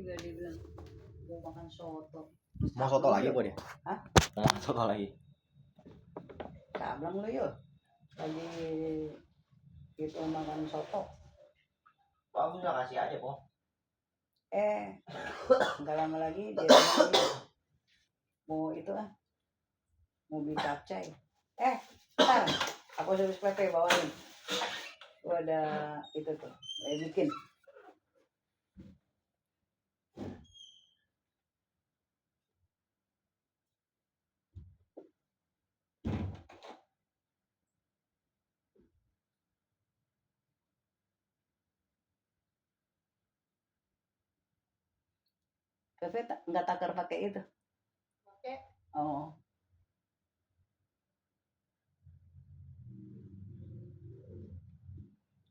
juga dia bilang mau makan soto. Mau soto lagi kok dia? Hah? Mau makan soto lagi? Sablang lu yuk. Lagi itu makan soto. Pak, aku udah kasih aja kok. Nggak lama lagi dia bilang mau itu mau beli capcay. Ntar aku suruh PP bawain. Gua ada itu tuh, bikin. PP nggak takar pakai itu. Pakai. Oh.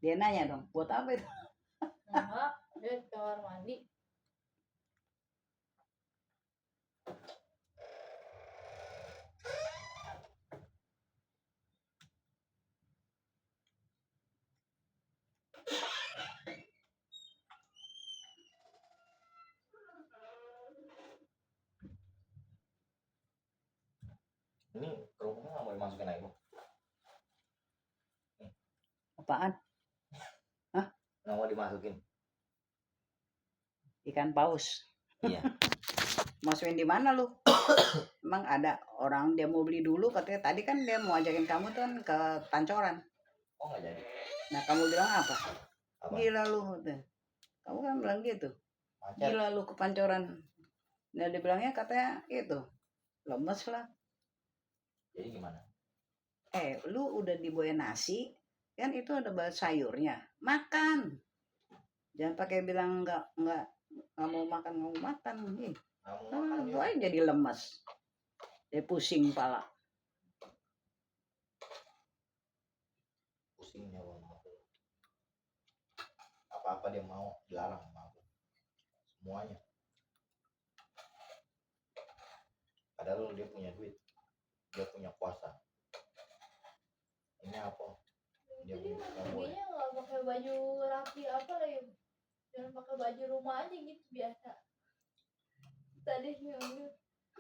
Dia nanya dong, buat apa itu? Enggak, dia di kamar mandi. Ini kerupuknya nggak mau dimasukin lagi kok. Apaan? Nggak mau dimasukin. Ikan paus. Iya. Masukin di mana lu? Emang ada orang dia mau beli dulu katanya tadi kan dia mau ajakin kamu tuh kan ke Pancoran. Oh nggak jadi. Nah kamu bilang apa? Apa? Gila lu. Kamu kan bilang gitu. Macet. Gila lu ke Pancoran. Nah dia bilangnya katanya itu lemes lah. Jadi gimana? Lu udah dibawain nasi kan itu ada sayurnya. Makan. Jangan pakai bilang nggak mau makan nggak mau makan. Nggak mau makan Lu juga. aja jadi lemes. Dia pusing kepala. Pusingnya bang. Apa-apa dia mau dilarang sama aku. Semuanya. Padahal dia punya duit. Dia punya kuasa. Ini apa? Dia Jadi nggak boleh. perginya nggak pakai baju rapi apa lagi. Jangan pakai baju rumah aja gitu biasa. Tadi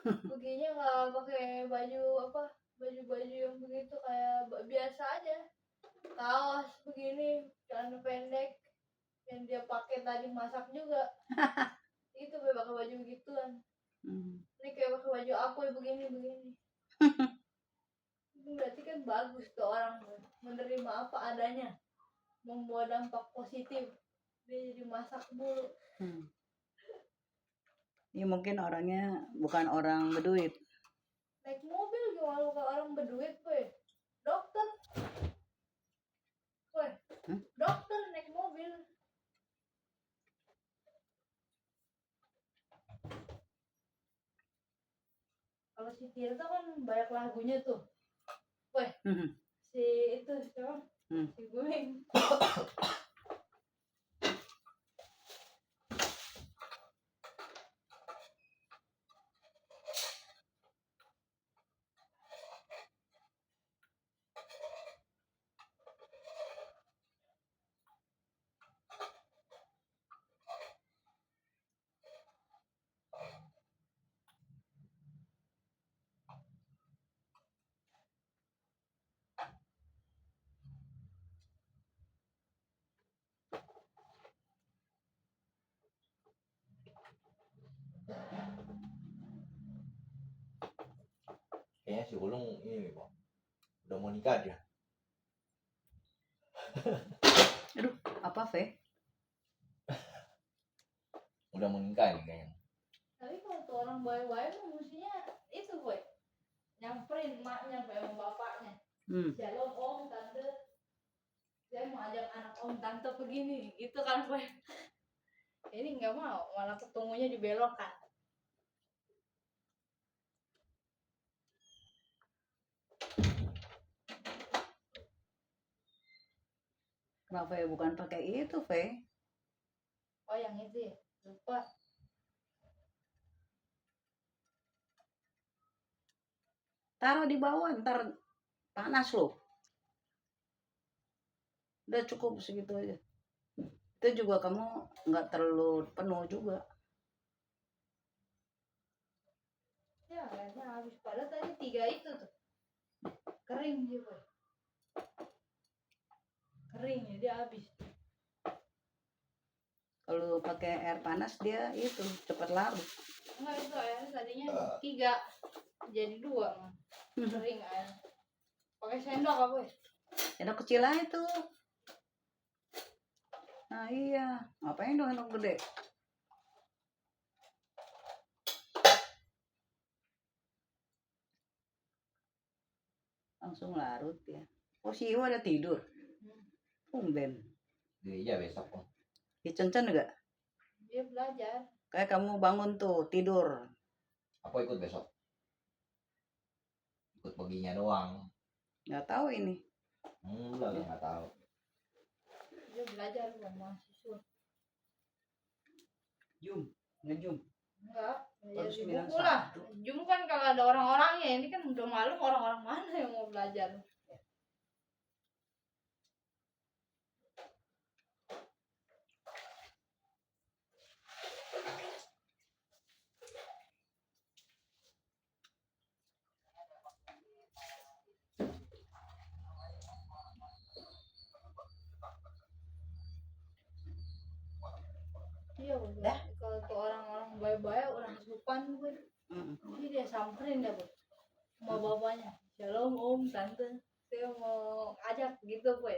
perginya nggak pakai baju apa, baju-baju yang begitu kayak biasa aja. Kaos begini, celana pendek yang dia pakai tadi masak juga. Itu pakai baju begituan. Ini kayak pakai baju aku ya begini. Berarti kan bagus tuh orang menerima apa adanya, membawa dampak positif. Dia jadi masak mulu. Ini mungkin orangnya bukan orang berduit. Naik mobil gimana kalau orang berduit, weh? Dokter. Weh, dokter naik mobil. Kalau si Tirta kan banyak lagunya tuh. Weh, si itu siapa? Si Guing. Kayaknya si Ulung ini kok. Udah mau nikah dia. Aduh, apa Fe? Udah mau nikah nih kayaknya. Tapi kalau tuh orang baik-baik mah mestinya itu, weh. Nyamperin emaknya sama bapaknya. Shalom om, tante. Saya mau ajak anak om tante begini, gitu kan, weh. Ini nggak mau, malah ketemunya dibelokkan. Kenapa ya bukan pakai itu Fe? Oh yang itu ya, lupa. Taruh di bawah ntar panas loh. Udah cukup segitu aja. Itu juga kamu nggak terlalu penuh juga. Ya airnya habis. Padahal tadi 3 itu tuh. Kering dia boy. Kering ya dia habis. Kalau pakai air panas dia itu cepat larut. Enggak itu airnya tadinya 3 jadi 2 kering air. Pakai sendok apa ya? Sendok kecil aja tuh. Nah iya, ngapain dong sendok gede? Langsung larut ya. Oh si Iwa ada tidur. Tumben. Iya besok kok. Dicen-cen enggak? Dia belajar. Kayak kamu bangun tuh tidur. Aku ikut besok. Ikut paginya doang. Nggak tahu ini. Enggak, nggak tahu. Dia belajar bukan mahasiswa. Jum, ngejum. Enggak, belajar Baru di 91. buku lah. Jum kan kalau ada orang-orangnya, ini kan udah malam orang-orang mana yang mau belajar. Iya, Dah. kalau tuh orang-orang baik-baik, orang sopan gue, jadi dia samperin dah, Bu. Sama bapaknya. Shalom om, tante. Saya mau ajak gitu, gue.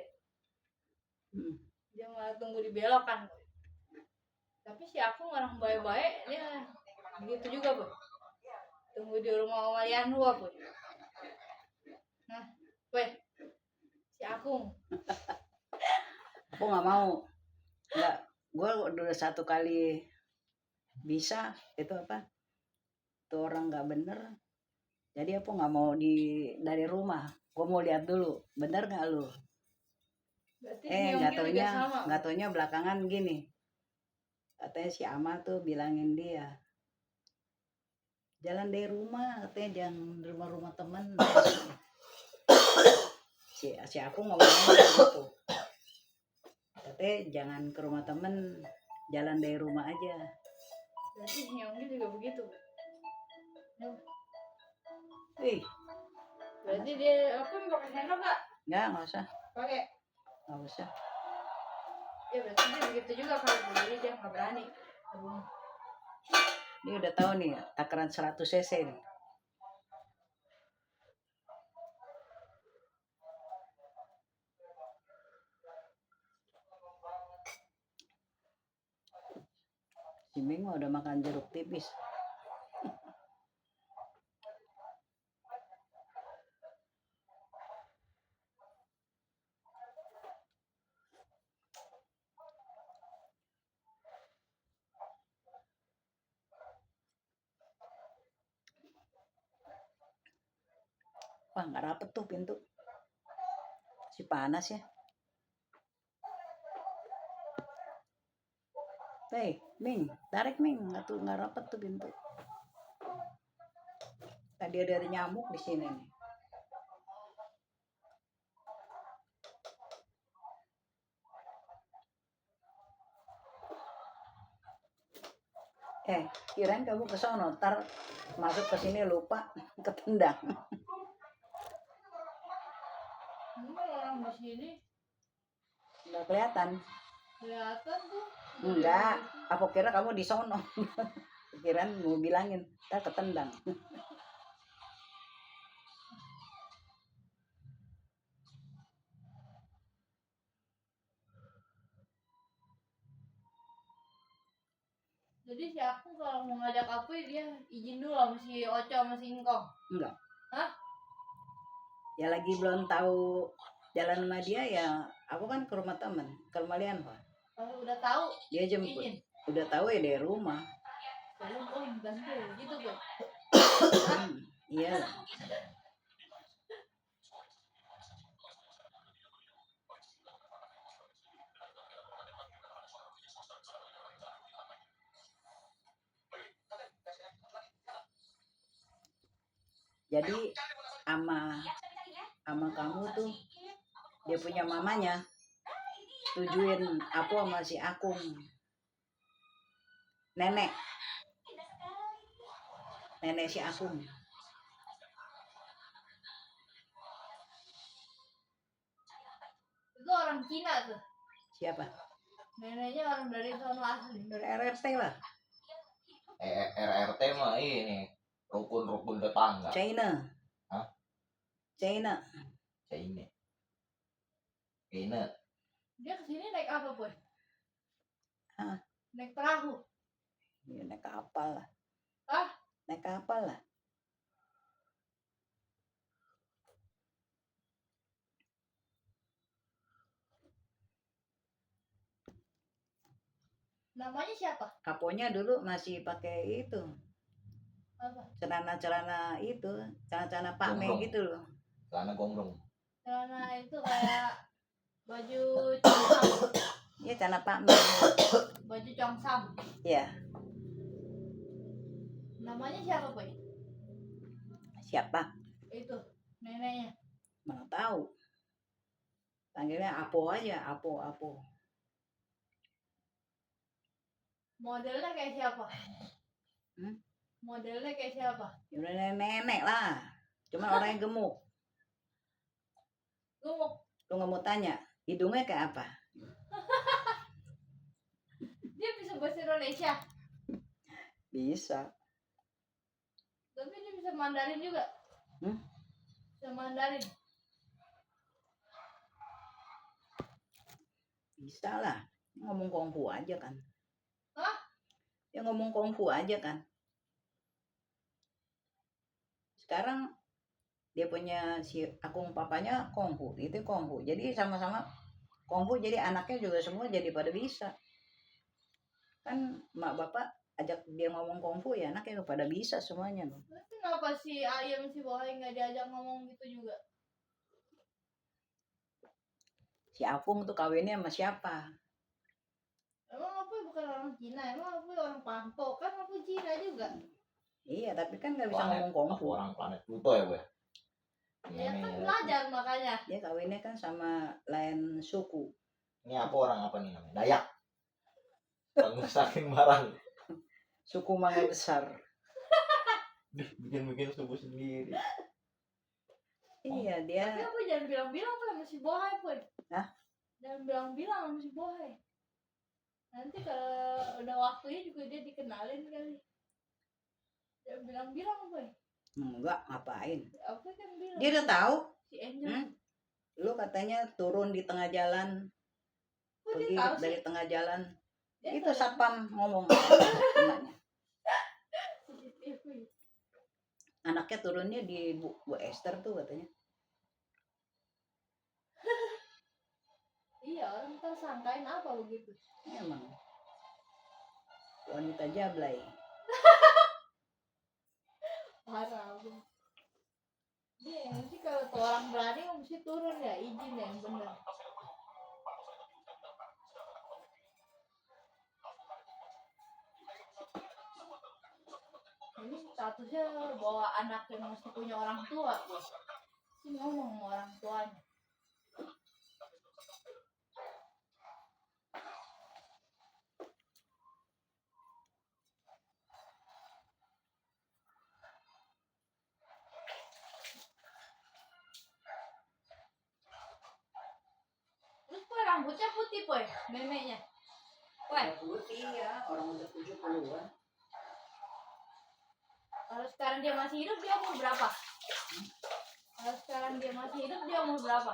Dia malah tunggu dibelokan, Bu. Tapi si aku orang baik-baik, dia gitu juga, Bu. Tunggu di rumah Om Alianua, Bu. Nah, gue. Si Akung. Aku nggak mau. Nggak. Gue udah 1 kali bisa itu apa? Tuh orang nggak bener. Jadi aku nggak mau dari rumah. Gue mau lihat dulu, bener nggak lu? Berarti nggak taunya belakangan gini. Katanya si Ama tuh bilangin dia, jalan dari rumah, katanya jangan rumah-rumah temen. si aku ngomongnya gitu. Katanya jangan ke rumah temen, jalan dari rumah aja. Berarti si Yonggi juga begitu. Wih, Berarti dia apa pakai sendok nggak? nggak usah. Pakai. Nggak usah. Ya berarti dia begitu juga kalau beli dia nggak berani. Dia udah tahu nih takaran 100 cc nih. Si Ming udah makan jeruk tipis. Wah nggak rapet tuh pintu. Si panas ya. Hei, Ming, tarik Ming, nggak rapet tuh pintu. Tadi ada nyamuk di sini nih. Kirain kamu ke sono, ntar masuk ke sini lupa ketendang. Enggak orang di sini Nggak kelihatan. kelihatan tuh. Enggak, aku kira kamu di sono. Kirain mau bilangin, ntar ketendang. Jadi si aku kalau mau ngajak aku dia izin dulu sama si Oco sama si Ingkong. Enggak. Hah? Ya lagi belum tahu jalan sama dia ya. Aku kan ke rumah temen, ke rumah Lianwa. Kalau udah tahu Dia jemput. izin. Udah tahu ya dari rumah. Shalom om, tante gitu gue. Iya. Jadi ama kamu tuh dia punya mamanya tujuin aku sama si Akung nenek Nenek si Akung. Itu orang Cina tuh. Siapa? Neneknya orang dari sono asli. Dari RRT lah. RRT mah ini rukun tetangga. China. Hah? China. China. Dia kesini naik apa, Boy? Hah? Naik perahu. Ya, naik kapal lah. Ah? Naik kapal lah. Namanya siapa? Aponya dulu masih pakai itu. Apa? Celana-celana itu, celana-celana Pak Me Gombrong. gitu loh. Celana gombrong. Celana itu kayak baju congsam. Iya, celana Pak Me. Baju congsam. Iya. Namanya siapa, Boy? Siapa? Itu neneknya. Mana tahu. Panggilnya Apo aja, Apo. Modelnya kayak siapa? Hmm? Modelnya kayak siapa? Ya udah nenek lah. Cuma orang yang gemuk. Gemuk. Lu nggak mau tanya, hidungnya kayak apa? Dia bisa bahasa Indonesia. Bisa. Tapi dia bisa Mandarin juga. Bisa Mandarin. Bisa lah. Ngomong kungfu aja kan. Hah? Ya ngomong kungfu aja kan. Sekarang dia punya si Akung papanya kungfu, itu kungfu. Jadi sama-sama kungfu, jadi anaknya juga semua jadi pada bisa. Kan mak bapak ajak dia ngomong kungfu, ya anaknya pada bisa semuanya loh. Kenapa si Ayam si Bohai nggak diajak ngomong gitu juga? Si Akung tuh kawinnya sama siapa? Emang aku bukan orang Cina, emang aku orang Panto, kan aku Cina juga. Iya, tapi kan nggak bisa Planet, ngomong kungfu. orang planet Pluto ya, Bu? Ya kan belajar makanya. Dia kawinnya kan sama lain suku. Ini apa orang apa nih namanya? Dayak. Saking barang. Suku Mangga Besar. Bikin suku sendiri. Iya, dia. Tapi aku jangan bilang-bilang tuh sama si Bohai, Boy. Hah? Jangan bilang-bilang sama si Bohai. Nanti kalau udah waktunya juga dia dikenalin kali. Jangan bilang-bilang, Boy. Enggak, ngapain? Aku kan bilang. Dia udah tahu. Si Angel. Lu katanya turun di tengah jalan. Kok dia Pergi tahu dari sih? tengah jalan. Dia Itu tahu. satpam ngomong emaknya. CCTV. Anaknya turunnya di Bu Esther tuh katanya. Iya, orang tersangkain apa begitu? Emang wanita jablay. Parah. Dia nanti kalau tuh orang berani mesti turun ya, izin ya yang bener. Ini statusnya bawa anak yang mesti punya orang tua, Bos. Ini ngomong sama orang tuanya. Terus Poy rambutnya putih, Poy, neneknya. Poy, Putih ya, orang udah 70-an. kalau sekarang dia masih hidup dia umur berapa? Kalau sekarang dia masih hidup dia umur berapa?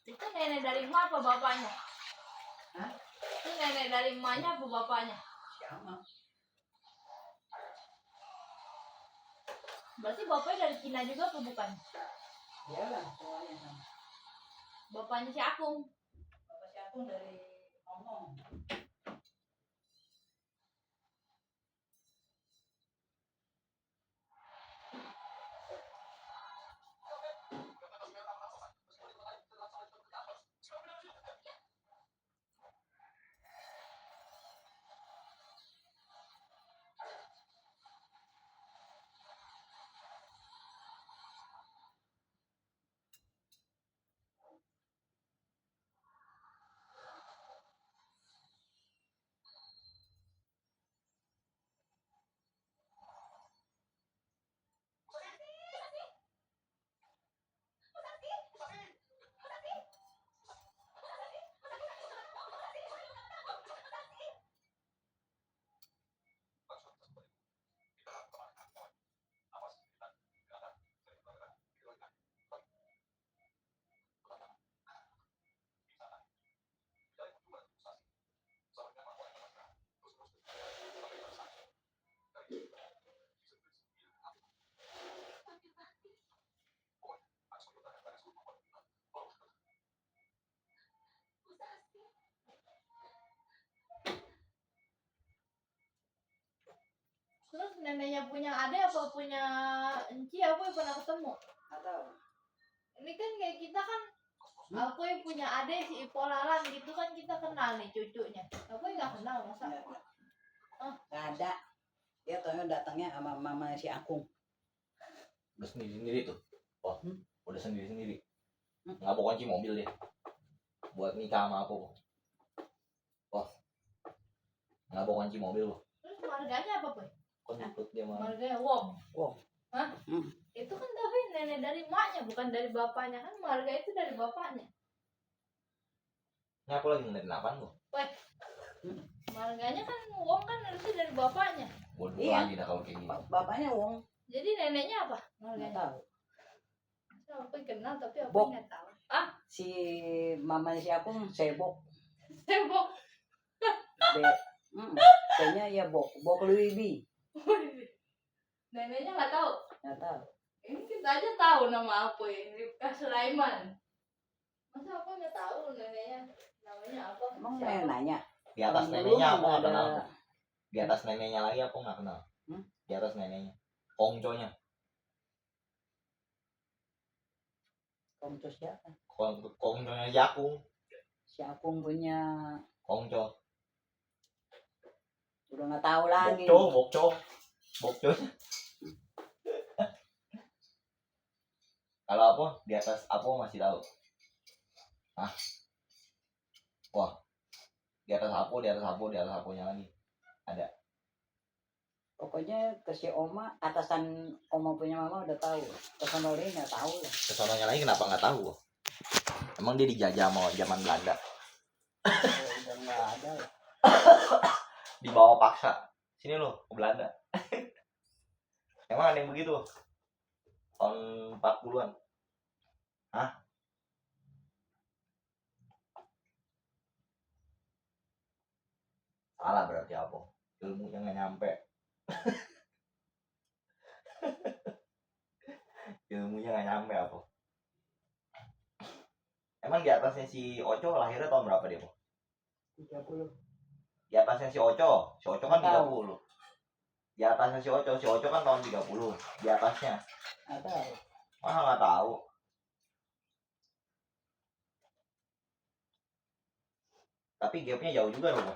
Itu nenek dari emak apa bapaknya? Hah? Itu nenek dari emaknya apa bapaknya? Sama. Berarti bapaknya dari Cina juga apa bukan? Iyalah, semuanya sama. Bapaknya si Akung. Bapak si Akung dari Hongkong. Terus neneknya punya adek apa punya enci aku yang pernah ketemu. Atau Ini kan kayak kita kan aku yang punya adek si Ipo Lalan gitu kan kita kenal nih cucunya. Aku yang nggak kenal masa. nggak ada. Dia taunya datangnya sama mama si Akung. Udah sendiri-sendiri tuh. Wah, Hmm? udah sendiri-sendiri. Hmm? Nggak bawa kunci mobil dia. Buat nikah sama aku. Wah. Nggak bawa kunci mobil loh. Terus marganya apa boy? Kok ikut dia mah. Marganya Wong. Wong. Hah? Hmm. Itu kan tapi nenek dari maknya bukan dari bapaknya kan marga itu dari bapaknya. Ini aku lagi ngeliatin apaan lo? Marganya kan Wong kan harusnya dari bapaknya. Bodoh Iya. lagi dah kalau kayak gini. Bapaknya Wong. Jadi neneknya apa? Nggak Marganya. tahu. Aku kenal tapi aku Bok. nggak tahu. Ah, Si mamanya si Akung Sebok. tembok. Kayaknya ya Bok Luibi. Neneknya nggak tahu. Nggak tahu. Ini kita aja tahu nama apa ya, Rifka Sulaiman. Masa aku nggak tahu neneknya namanya apa? Emang Siapa? saya nanya. Di atas Orang neneknya dulu aku nggak nggak kenal. ada. Di atas neneknya lagi aku nggak kenal. Hmm? Di atas neneknya. Kongconya. Kongco siapa? Kongconya Jakung. Si Akung punya Kongco. udah nggak tahu lagi. Bokco. Kalau apa di atas apa masih tahu. Hah? Wah. Di atas aponya lagi. Ada. Pokoknya ke si Oma, atasan Oma punya mama udah tahu. Atasan lain nggak tahu lah. Kesononya lagi kenapa nggak tahu? Emang dia dijajah mau zaman Belanda. Udah nggak ada lah. Dibawa paksa. Sini lo ke Belanda. Emang ada yang begitu? Tahun 40-an. Hah? Salah berarti apa? Ilmunya nggak nyampe. Ilmunya nggak nyampe apa? Emang di atasnya si Oco lahirnya tahun berapa dia, Po? 30. Di atasnya si Oco kan Nggak tahu. 30. Di atasnya si Oco kan tahun 30. Di atasnya. Nggak tahu. Masa nggak tahu? Tapi gapnya jauh juga loh, Po.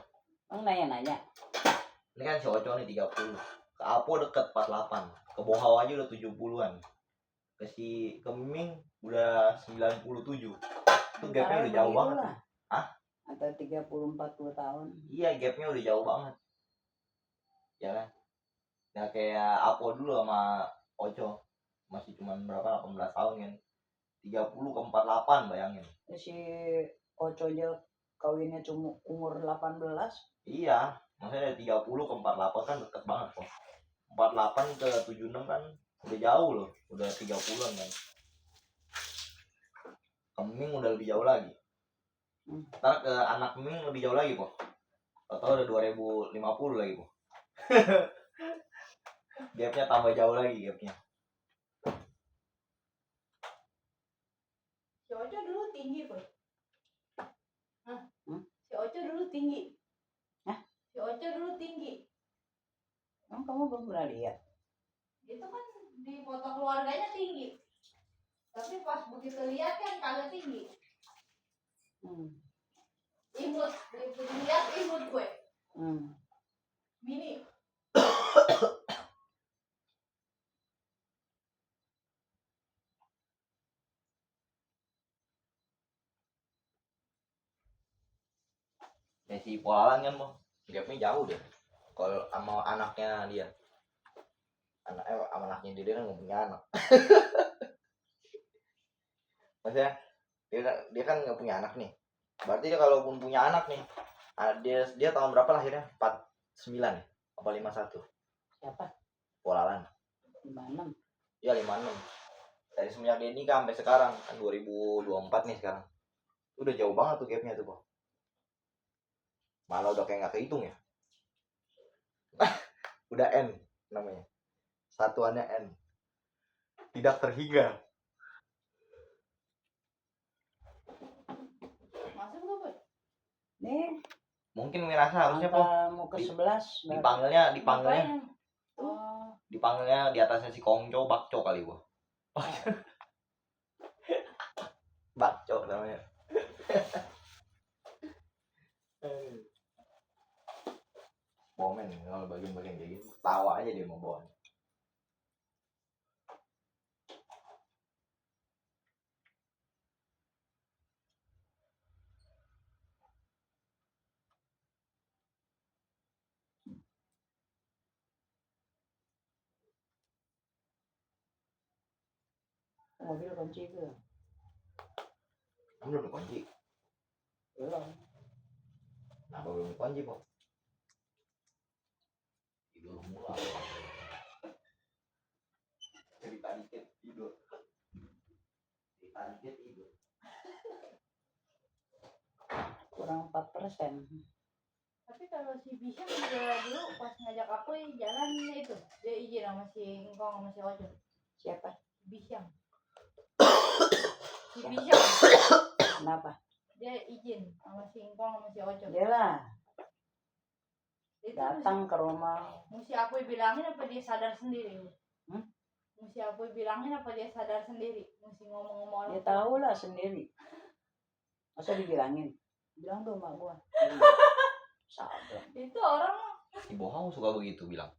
Emang nanya-nanya. Ini kan si Oco nih 30. Ke Apo deket 48. Ke Bohau aja udah 70-an. Ke Miming udah 97. Itu gapnya udah jauh banget. Lah. Hah? Antara 30-40 tahun. Iya, gapnya udah jauh banget. Ya kan? Nah kayak Apo dulu sama Oco. Masih cuman berapa? 18 tahun kan. 30 ke 48 bayangin. Si Oco aja kawinnya cuma umur 18. Iya. Maksudnya dari 30 ke 48 kan deket banget kok. 48 ke 76 kan udah jauh loh. Udah 30-an kan. Keming udah lebih jauh lagi. Ntar ke anak Ming lebih jauh lagi, Po. Atau udah 2050 lagi, Po. Gapnya tambah jauh lagi gapnya. Si Oco dulu tinggi, Boy. Hah? Hmm? Si Oco dulu tinggi. Hah? Si Oco dulu tinggi. Emang kamu belum pernah lihat? Itu kan di foto keluarganya tinggi. Tapi pas begitu lihat kan kagak tinggi. Imut, begitu lihat imut gue. Mini. Ya si Polalan kan, Po. Gapnya jauh deh. Kalau sama anaknya dia. Anaknya dia kan nggak punya anak. Maksudnya dia kan nggak punya anak nih. Berarti dia kalaupun punya anak nih, dia tahun berapa lahirnya? 49 ya? Apa 51? Siapa? Polalan. 56. Iya 56. Dari semenjak dia nikah sampai sekarang kan 2024 nih sekarang. Udah jauh banget tuh gapnya tuh, Po. Malah udah kayak nggak kehitung ya. Udah N namanya. Satuannya N. Tidak terhingga. Masuk gak, Boy? Nih, Mungkin merasa harusnya, Po. angka mau ke 11. Dipanggilnya Ngapain? dipanggilnya di atasnya si Kongco Bakco kali gua. Bakco namanya. Momen kalau bagian-bagian kayak gitu tawa aja dia mau bawa. Mobil kunci itu. Kamu belum dikunci. Belum. Kenapa belum dikunci kok? Tidur mula. Dari tadi tidur. Dari tadi tidur. Kurang 4%. Tapi kalau si Bisa juga dulu pas ngajak aku jalan itu, dia izin sama si Ngkong sama si Ojo. Siapa? Bisyang. Si Bisyang. Kenapa? Dia izin sama si Ngkong sama si Ojo. Dia lah Itu datang ke rumah. mesti aku bilangin apa dia sadar sendiri? Hmm? Mesti aku bilangin apa dia sadar sendiri? Mesti ngomong-ngomong. Dia tahu lah sendiri. Masa dibilangin? Bilang tuh mak gua. Sabar. Itu orang Si Bohong suka begitu bilang.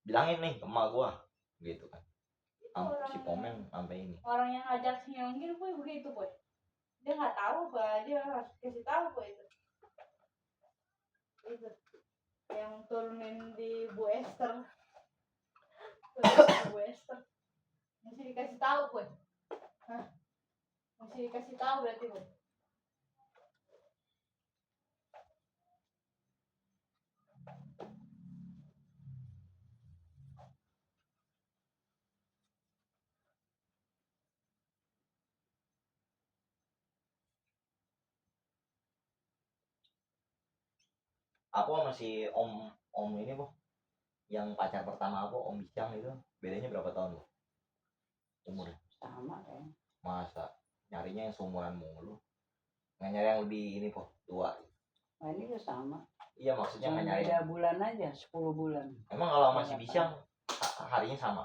Bilangin nih ke emak gua gitu kan. orang Si Pomen sampai ini. orang yang ngajak si Yonggil boy begitu boy. Dia nggak tahu bah, dia harus kasih tahu boy itu. Itu yang turunin di Bu Esther. Turunin di Bu Esther. Mesti dikasih tahu boy. Hah? Mesti dikasih tahu berarti boy. Aku sama si om ini kok yang pacar pertama aku Om Bisyang itu bedanya berapa tahun loh umurnya? Sama kayaknya. Masa nyarinya yang seumuran mulu, nggak nyari yang lebih ini kok tua. Nah ini juga sama. Iya maksudnya Cuma nggak nyari. beda bulan aja, 10 bulan. Emang kalau masih Bisyang harinya sama,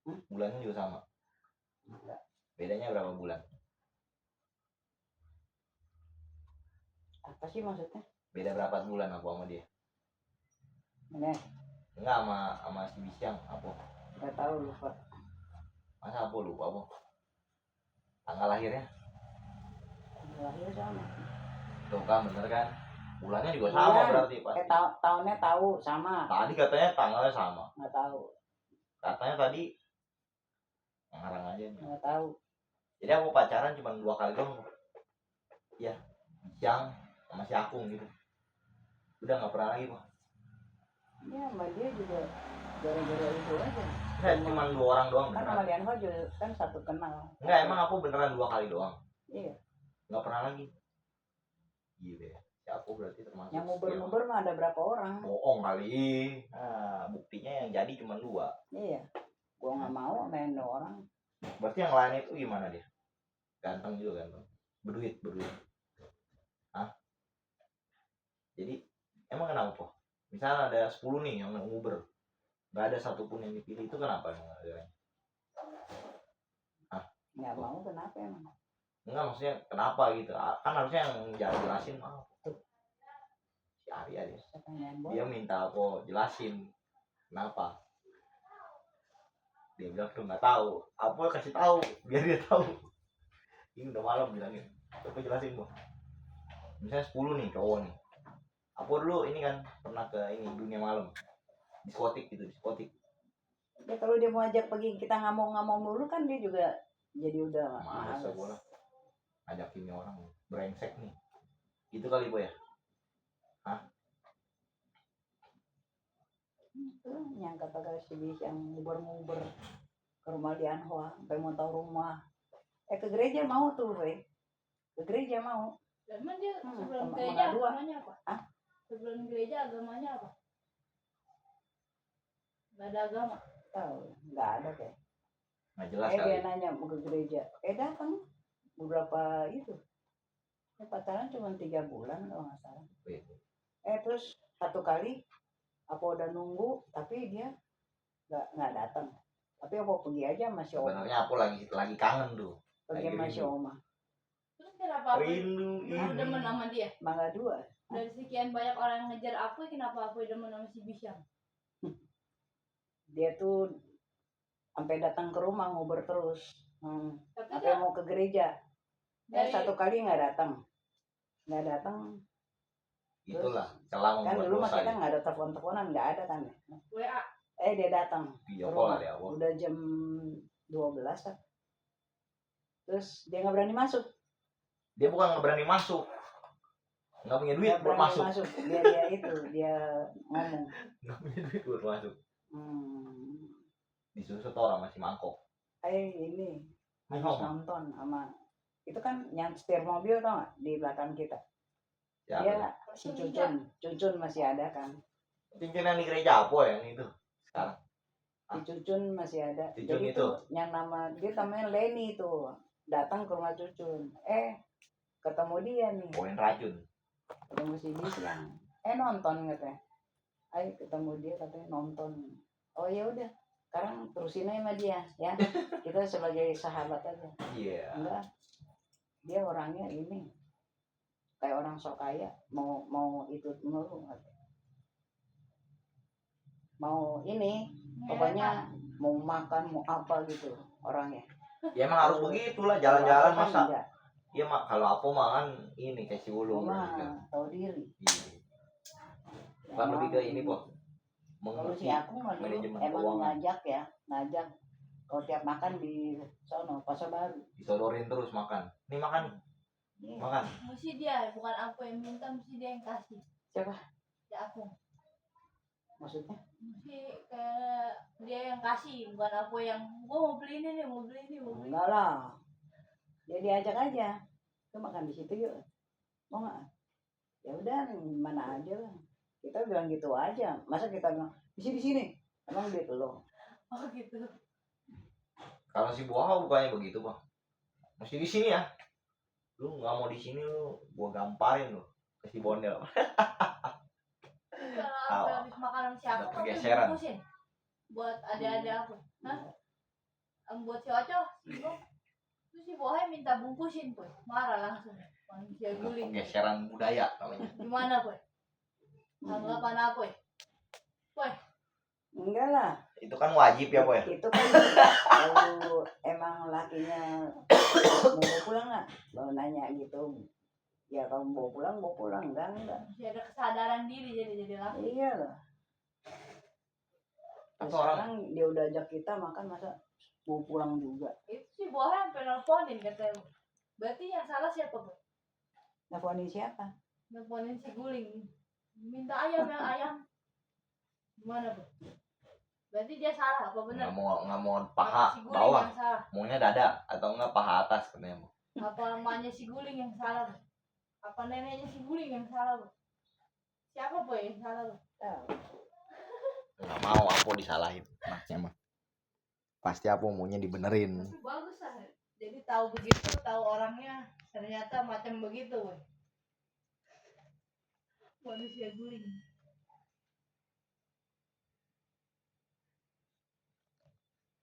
Hmm? bulannya juga sama. Enggak. Bedanya berapa bulan? Apa sih maksudnya? Beda berapa bulan aku sama dia? Ini Enggak sama si Bisyang apa? nggak tahu, lupa. Masa aku lupa apa? Tanggal lahirnya? Lahir sama. Tuh kan bener kan? Bulannya juga Bulan. sama berarti pasti. Tahunnya tahu sama. Tadi katanya tanggalnya sama. Nggak tahu. Katanya tadi ngarang aja nih. Nggak tahu. Jadi aku pacaran cuma 2 kali doang. Iya, Bisyang sama si Akung gitu. Udah nggak pernah lagi Pak. Ya sama dia juga gara-gara itu aja. Enggak, cuma 2 orang doang Kan beneran. sama Lianho juga kan satu kenal. Enggak, emang aku beneran 2 kali doang. Iya. Nggak pernah lagi. Gitu ya. Si aku berarti termasuk Yang nguber-nguber mah ada berapa orang? bohong kali. Nah, buktinya yang jadi cuma 2. Iya. Gua nggak mau main 2 orang. Berarti yang lain itu gimana dia? Ganteng juga ganteng. Berduit. Hah? Jadi emang kenapa? Misalnya ada 10 nih yang nguber, nggak ada satupun yang dipilih, itu kenapa emang ada? Nggak mau kenapa emang? Enggak, maksudnya kenapa gitu? Kan harusnya yang jelasin mah si Arya dia. Dia minta aku jelasin kenapa. Dia bilang tuh nggak tahu. Aku kasih tahu biar dia tahu. Ini udah malam bilangin. Coba jelasin Bu. Misalnya 10 nih cowok nih. Aku dulu ini kan pernah ke ini dunia malam. Diskotik. Ya kalau dia mau ajak pergi kita ngomong-ngomong dulu kan dia juga jadi udah Masa males. bola ajakin orang brengsek nih. Gitu kali Bu ya? Hah? Itu yang kata si Bis yang nguber-nguber ke rumah Lianho sampai mau tahu rumah. Ke gereja mau tuh, Fe. Ke gereja mau. Emang dia sebelum sama gereja dua. agamanya apa? Hah? Sebelum gereja agamanya apa? Nggak ada agama. Tahu, nggak ada kayak. Nggak jelas Dia kali. nanya mau ke gereja. Datang beberapa itu. Pacaran cuma 3 bulan kalau nggak salah. Terus satu kali aku udah nunggu tapi dia nggak datang. Tapi aku pergi aja sama si Oma. Sebenarnya aku lagi kangen tuh. Pergi lagi sama si rindu. Oma. Terus kenapa aku Rindu demen ini. sama dia? Mangga 2. Dari sekian banyak orang yang ngejar aku, kenapa aku demen sama si Bisyam? Dia tuh sampai datang ke rumah ngobrol terus. Tapi Sampai kan mau ke gereja. dari Satu kali nggak datang. Itulah celah Kan membuat dulu mah dosa. kita nggak ada telepon-teleponan, nggak ada kan. WA. Dia datang. Video ke call rumah. kali ya, Bo. Udah jam 12 kan. Terus dia nggak berani masuk. Dia bukan nggak berani masuk. Nggak punya duit Nggak buat berani masuk. Dia ngomong. Nggak punya duit buat masuk. Hmm, Disusut orang masih mangkok. ini habis Ngomong. nonton sama itu kan yang setir mobil tau nggak di belakang kita. Ya, Dia si Cucun masih ada kan. cincin yang di gereja apa yang itu sekarang? Si Cucun masih ada. Cucun Jadi itu? yang namanya Leni itu datang ke rumah Cucun. Ketemu dia nih. Poin racun. Ketemu si Bisyang. Nonton katanya. Ayo ketemu dia katanya nonton. Oh ya udah. Sekarang terusin aja sama dia ya. Kita sebagai sahabat aja. Iya. Enggak. Dia orangnya ini kayak orang sok kaya, mau itu mulu. Mau ini pokoknya mau makan mau apa gitu orangnya. Ya emang harus begitulah jalan-jalan Kan masa. enggak. Iya mak kalau apa mah kan ini kayak si ulung. Mama tahu diri. Iya. Kan lebih ke ini kok. Kalau si Mengerti aku mah dulu manajemen emang keuangan. ngajak kalau tiap makan di sono Pasar Baru. Disodorin terus makan. Nih makan, Iya. makan. Mesti dia, bukan aku yang minta, mesti dia yang kasih. Siapa? Ya aku. Maksudnya? Mesti kayak dia yang kasih, bukan aku yang gua mau beli ini nih, mau beli ini, mau beli. Enggak lah. Dia diajak aja. Kita makan di situ yuk. Mau nggak? Ya udah mana aja lah. Kita bilang gitu aja. Masa kita bilang di sini. Emang dia lo. Oh gitu. Kalau si buah bukannya begitu bang. Mesti di sini ya. Lu nggak mau di sini lu, gua gamparin lu ke si Bondel. Kalau habis makan sama si aku, Ada aku pergeseran. bungkusin buat adik-adik aku. Hah? Buat si Oco, si Bong. Terus si Bohe minta bungkusin, Boy. Marah langsung. Manusia guling. Pergeseran budaya namanya. Gimana, Boy? Anggapan apa, Boy? Boy, Enggak lah. Itu kan wajib ya boy. Itu kan kalau emang lakinya mau bawa pulang nggak? Kalau nanya gitu. Ya kalau bawa pulang enggak. masih ada kesadaran diri jadi laki. Iya lah. Atau orang Sekarang dia udah ajak kita makan masa mau pulang juga. Itu si Bohe sampai nelfonin katanya. Berarti yang salah siapa, Boy? Nelfonin siapa? Nelfonin si guling. Minta ayam yang ayam. Gimana, Boy? Berarti dia salah apa benar? nggak mau paha Si guling bawah, yang salah. maunya dada atau enggak paha atas katanya. Apa emaknya si guling yang salah, Boy? Apa neneknya si guling yang salah, Boy? Siapa, Boy, yang salah, Boy? Tahu. Nggak mau aku disalahin anaknya mah. Pasti aku maunya dibenerin. Tapi bagus lah. Jadi tahu begitu, tahu orangnya ternyata macam begitu, Boy. Manusia guling.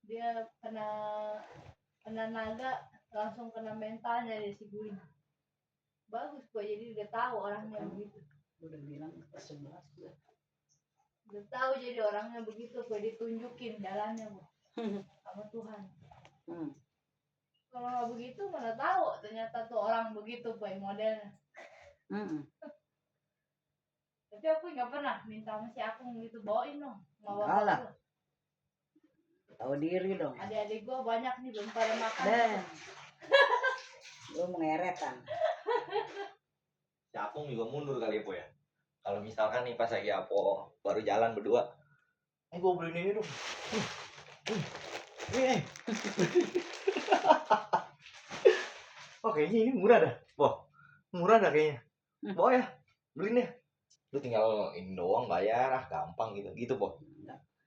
Dia kena naga langsung kena mentalnya dari si guling. Bagus, Boy. Jadi udah tahu orangnya begitu. Udah bilang ke 11 udah. Udah tahu jadi orangnya begitu, Boy. Ditunjukin jalannya, Boy. Sama Tuhan. Kalau nggak begitu mana tahu ternyata tuh orang begitu, Boy, modelnya. Tapi aku nggak pernah minta sama si Akung gitu, bawain dong. Mau Enggak lah. bapak Tahu diri dong. adik-adik gua banyak nih belum pada makan. Deh. Lu mengeret kan. Si Apung juga mundur kali ya. Kalau misalkan nih pas lagi Apo baru jalan berdua, gua beliin ini dong. Nih. Oh kayaknya ini murah dah. Wah, murah dah kayaknya. Bawa ya, beliin deh. Lu tinggal ini doang bayar, gampang gitu. Gitu, Boh.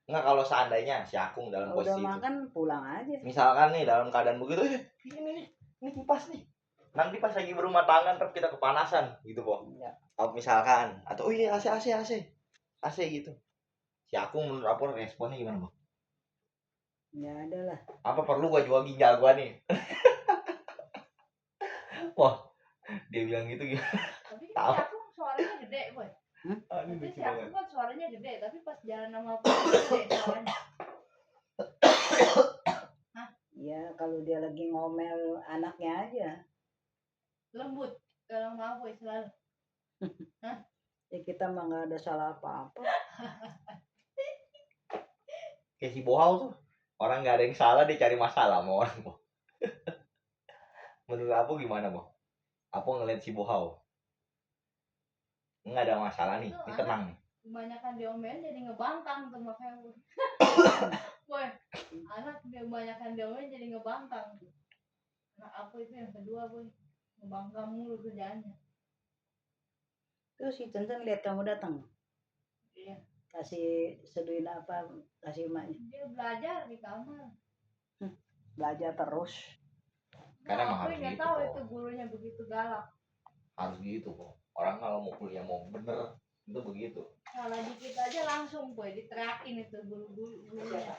Enggak kalau seandainya si Akung dalam Udah posisi itu. makan pulang aja. Misalkan nih dalam keadaan begitu, ini kipas nih. Nanti pas lagi berumah tangga ntar kita kepanasan gitu, Boh. Ya. Atau misalkan atau AC gitu. Si Akung menurut apa responnya gimana, Boh? Ya ada lah. Apa perlu gua jual ginjal gua nih? Wah, dia bilang gitu gitu. Tapi Tahu. si aku suaranya gede boy. Aduh, Tapi lucu si aku banget. kan suaranya gede, tapi pas jalan sama aku gede suaranya. Ya kalau dia lagi ngomel anaknya aja. Lembut kalau sama aku selalu. Ya kita mah nggak ada salah apa-apa. Kayak si Bohau tuh. Orang nggak ada yang salah, dia cari masalah sama orang, Bo. Menurut aku gimana, Bo? Aku ngeliat si Bohau. Nggak ada masalah nih, Itu ini tenang nih. Kebanyakan diomelin jadi ngebangkang tuh makanya. Boy, anak dia kebanyakan diomelin jadi ngebangkang. Nah aku itu yang kedua boy, ngebangkang mulu kerjaannya. Terus si Centen lihat kamu datang, Iya. kasih seduin apa, kasih emaknya. Dia belajar di kamar. Belajar terus. Karena emang Aku harus nggak gitu, tahu kok. itu gurunya begitu galak. Harus gitu kok. Orang kalau mau kuliah mau bener itu begitu. Salah dikit aja langsung boy diteriakin itu gurunya.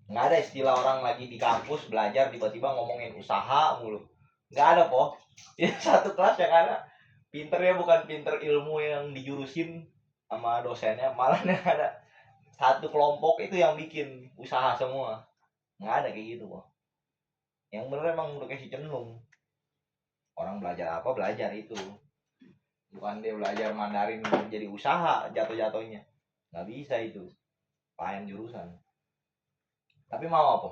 Nggak ada istilah orang lagi di kampus belajar tiba-tiba ngomongin usaha mulu. Nggak ada kok. Ya, satu kelas yang ada pinternya bukan pinter ilmu yang dijurusin sama dosennya, malah yang ada satu kelompok itu yang bikin usaha semua. Nggak ada kayak gitu kok. Yang bener emang udah kasih cenderung. Orang belajar apa belajar itu. Bukan dia belajar Mandarin jadi usaha jatuh-jatuhnya. Nggak bisa itu. Lain jurusan. Tapi mau apa?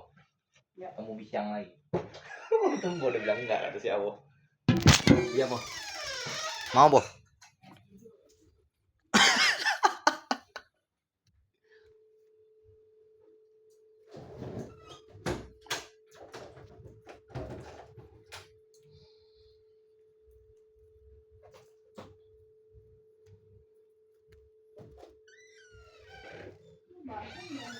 Ya. Ketemu bisiang lagi. Untung gue udah bilang enggak kata si Abo. Iya, Bo. Mau, Bo? Bahkan yang